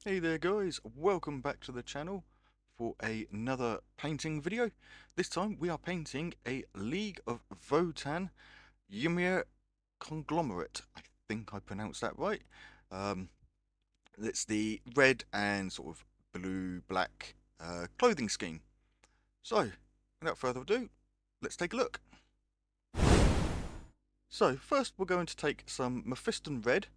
Hey there guys, welcome back to the channel for another painting video. This time we are painting a League of Votann Ymyr Congolomorate. I think I pronounced that right. Um, it's the red and sort of blue black clothing scheme. So, without further ado, let's take a look. So first we're going to take some Mephiston red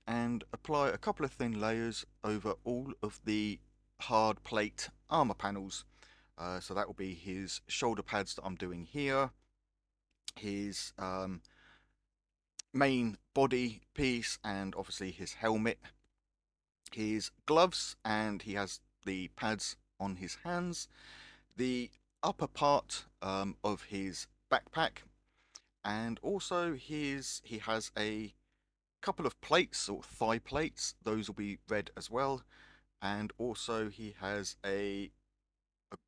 and apply a couple of thin layers over all of the hard plate armor panels. So that will be his shoulder pads that I'm doing here, his main body piece, and obviously his helmet, his gloves, and he has the pads on his hands, the upper part of his backpack, and also he has a couple of plates or thigh plates. Those will be red as well, and also he has a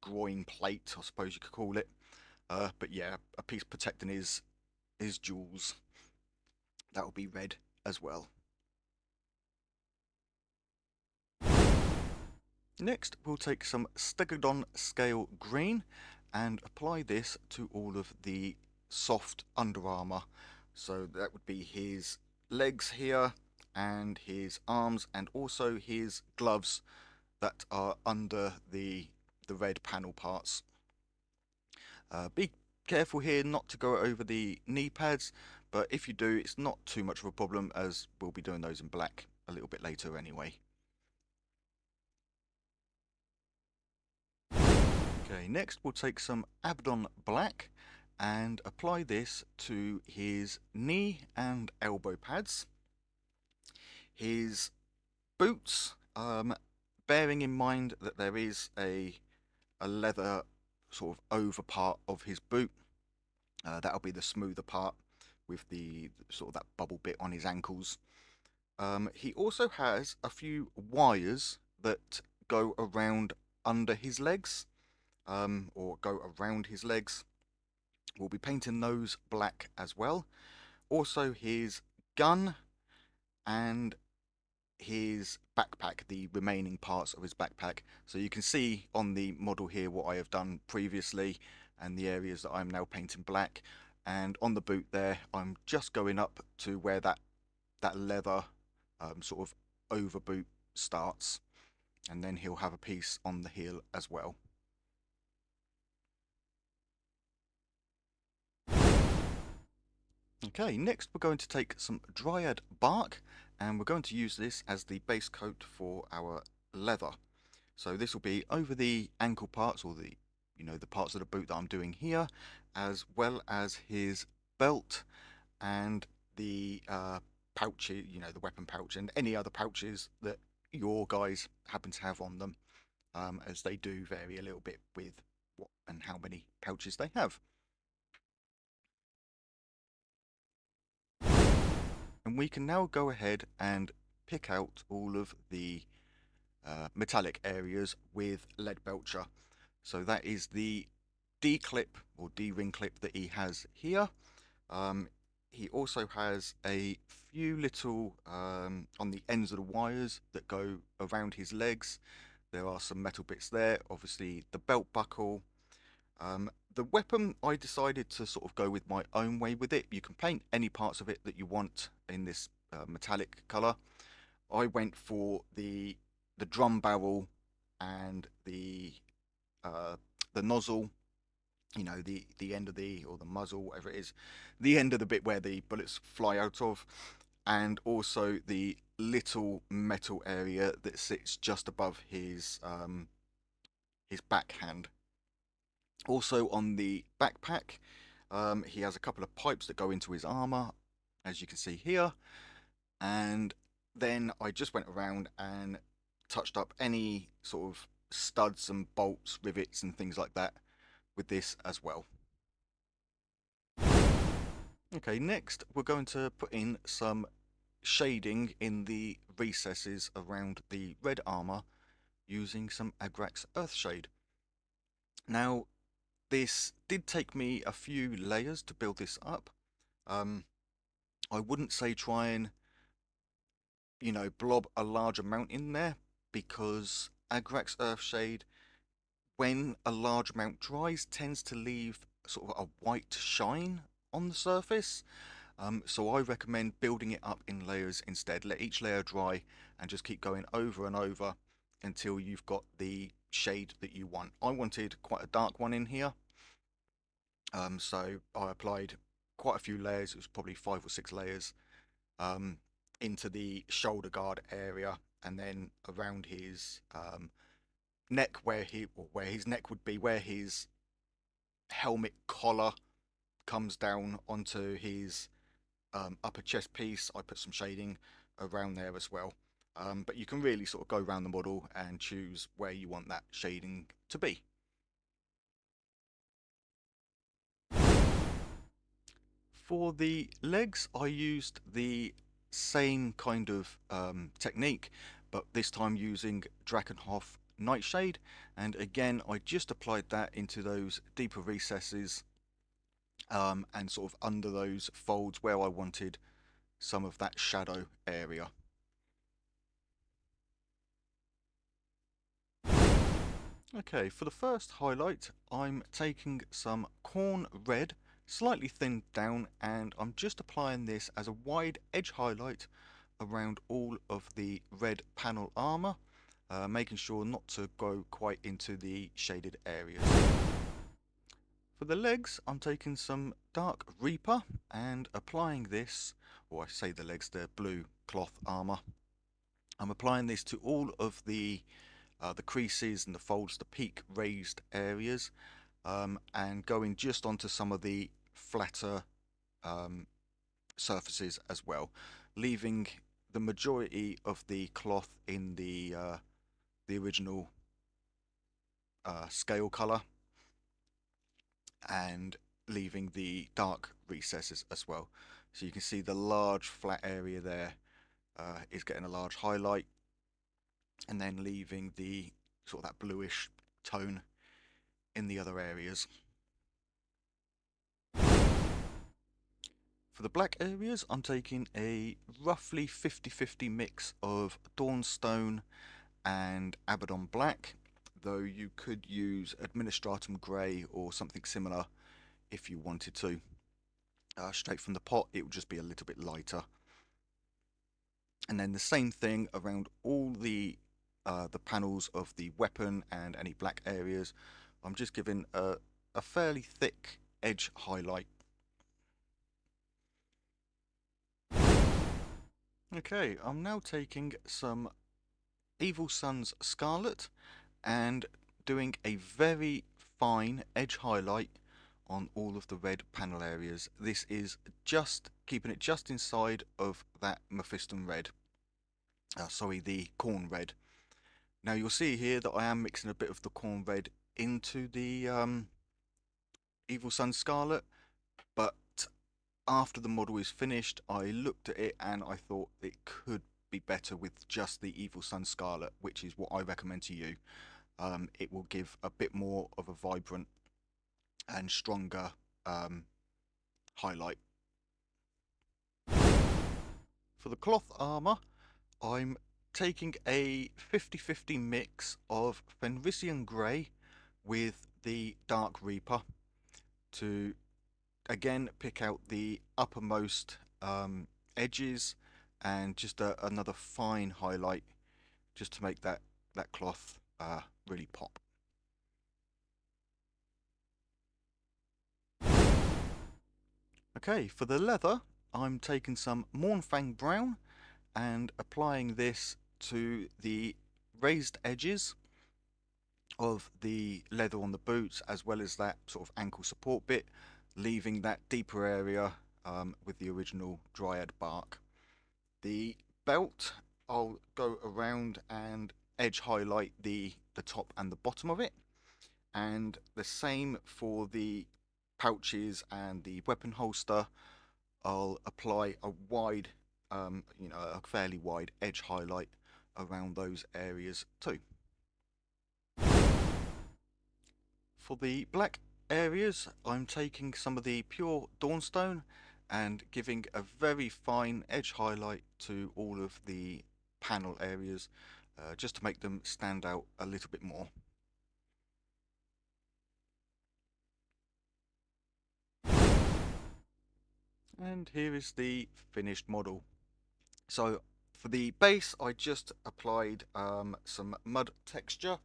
groin plate, I suppose you could call it. But yeah, a piece protecting his jewels. That will be red as well. Next, we'll take some Stegodon Scale Green and apply this to all of the soft under armour. So that would be his legs here and his arms and also his gloves that are under the red panel parts. Be careful here not to go over the knee pads, but if you do, it's not too much of a problem as we'll be doing those in black a little bit later anyway. Okay, next we'll take some Abdon Black and apply this to his knee and elbow pads. His boots, bearing in mind that there is a leather sort of over part of his boot. That'll be the smoother part with the sort of that bubble bit on his ankles. He also has a few wires that go around under his legs, or go around his legs. We'll be painting those black as well. Also his gun and his backpack, the remaining parts of his backpack. So you can see on the model here what I have done previously and the areas that I'm now painting black. And on the boot there, I'm just going up to where that leather sort of over boot starts, and then he'll have a piece on the heel as well. Okay, next we're going to take some Dryad bark and we're going to use this as the base coat for our leather. So this will be over the ankle parts, or the parts of the boot that I'm doing here, as well as his belt and the pouch, the weapon pouch, and any other pouches that your guys happen to have on them, as they do vary a little bit with what and how many pouches they have. And we can now go ahead and pick out all of the metallic areas with lead belcher. So that is the D clip or D ring clip that he has here. He also has a few little on the ends of the wires that go around his legs. There are some metal bits there. Obviously the belt buckle. The weapon, I decided to sort of go with my own way with it. You can paint any parts of it that you want in this metallic colour. I went for the drum barrel and uh, the nozzle, the end of or the muzzle, whatever it is, the end of the bit where the bullets fly out of, and also the little metal area that sits just above his backhand. Also on the backpack, he has a couple of pipes that go into his armor, as you can see here, and then I just went around and touched up any sort of studs and bolts, rivets and things like that with this as well. Okay, next we're going to put in some shading in the recesses around the red armor using some Agrax Earthshade. Now, this did take me a few layers to build this up. I wouldn't say try and blob a large amount in there, because Agrax Earthshade, when a large amount dries, tends to leave sort of a white shine on the surface. So I recommend building it up in layers instead. Let each layer dry and just keep going over and over until you've got the shade that you want. I wanted quite a dark one in here, so I applied quite a few layers. It was probably 5 or 6 layers um, into the shoulder guard area, and then around his neck, where his neck would be, where his helmet collar comes down onto his upper chest piece. I put some shading around there as well. But you can really sort of go around the model and choose where you want that shading to be. For the legs, I used the same kind of technique, but this time using Drakenhof Nightshade. And again, I just applied that into those deeper recesses and sort of under those folds where I wanted some of that shadow area. Okay, for the first highlight, I'm taking some corn red, slightly thinned down, and I'm just applying this as a wide edge highlight around all of the red panel armour, making sure not to go quite into the shaded areas. For the legs, I'm taking some dark Reaper and applying this, or I say the legs, they're blue cloth armour. I'm applying this to all of the creases and the folds, the peak raised areas, and going just onto some of the flatter surfaces as well, leaving the majority of the cloth in the original scale colour, and leaving the dark recesses as well. So you can see the large flat area there is getting a large highlight, and then leaving the sort of that bluish tone in the other areas. For the black areas, I'm taking a roughly 50-50 mix of Dawnstone and Abaddon Black, though you could use Administratum Grey or something similar if you wanted to. Straight from the pot, it would just be a little bit lighter. And then the same thing around all the panels of the weapon and any black areas. I'm just giving a fairly thick edge highlight. Okay, I'm now taking some Evil Sun's Scarlet and doing a very fine edge highlight on all of the red panel areas. This is just keeping it just inside of that Mephiston red. Sorry, the corn red. Now you'll see here that I am mixing a bit of the corn red into the Evil Sun Scarlet, but after the model is finished, I looked at it and I thought it could be better with just the Evil Sun Scarlet, which is what I recommend to you. It will give a bit more of a vibrant and stronger highlight. For the cloth armour, I'm taking a 50-50 mix of Fenrisian Grey with the Dark Reaper to again pick out the uppermost edges and just another fine highlight just to make that cloth really pop. Okay, for the leather, I'm taking some Mornfang Brown and applying this to the raised edges of the leather on the boots, as well as that sort of ankle support bit, leaving that deeper area with the original Dryad bark. The belt, I'll go around and edge highlight the top and the bottom of it, and the same for the pouches and the weapon holster. I'll apply a wide, a fairly wide edge highlight around those areas too. For the black areas, I'm taking some of the pure Dawnstone and giving a very fine edge highlight to all of the panel areas, just to make them stand out a little bit more. And here is the finished model. So for the base, I just applied some mud texture.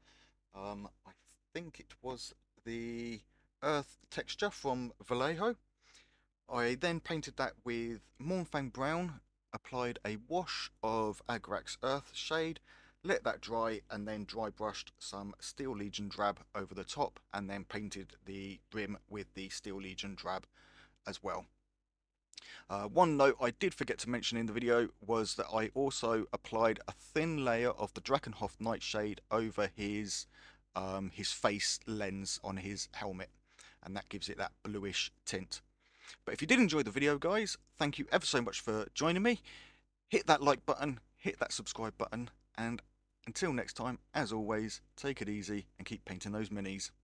I think it was the earth texture from Vallejo. I then painted that with Mornfang Brown, applied a wash of Agrax Earth shade, let that dry, and then dry brushed some Steel Legion Drab over the top, and then painted the brim with the Steel Legion Drab as well. One note I did forget to mention in the video was that I also applied a thin layer of the Drakenhof Nightshade over his face lens on his helmet, and that gives it that bluish tint. But if you did enjoy the video, guys, thank you ever so much for joining me. Hit that like button, hit that subscribe button, and until next time, as always, take it easy and keep painting those minis.